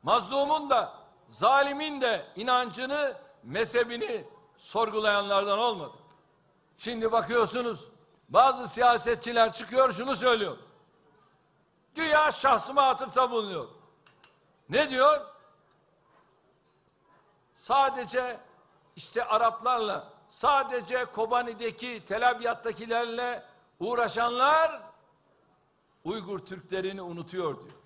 mazlumun da, zalimin de inancını, mezhebini sorgulayanlardan olmadı. Şimdi bakıyorsunuz, bazı siyasetçiler çıkıyor şunu söylüyor. Güya şahsıma atıfta bulunuyor. Ne diyor? Sadece işte Araplarla, sadece Kobani'deki, Tel Abyad'dakilerle uğraşanlar Uygur Türklerini unutuyor diyor.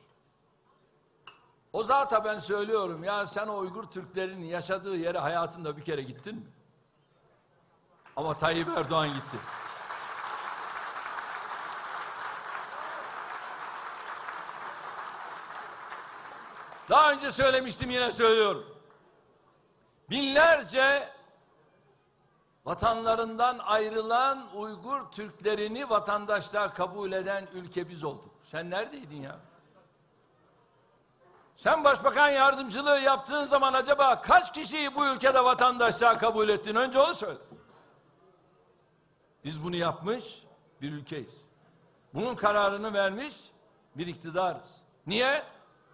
O zata ben söylüyorum ya, sen o Uygur Türklerinin yaşadığı yere hayatında bir kere gittin mi? Ama Tayyip Erdoğan gitti. Daha önce söylemiştim, yine söylüyorum. Binlerce vatanlarından ayrılan Uygur Türklerini vatandaşlar kabul eden ülke biz olduk. Sen neredeydin ya? Sen başbakan yardımcılığı yaptığın zaman acaba kaç kişiyi bu ülkede vatandaşlığa kabul ettin? Önce onu söyle. Biz bunu yapmış bir ülkeyiz. Bunun kararını vermiş bir iktidarız. Niye?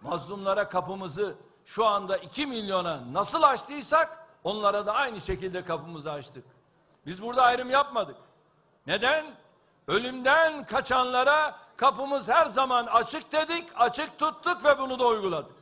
Mazlumlara kapımızı şu anda 2 milyona nasıl açtıysak onlara da aynı şekilde kapımızı açtık. Biz burada ayrım yapmadık. Neden? Ölümden kaçanlara kapımız her zaman açık dedik, açık tuttuk ve bunu da uyguladık.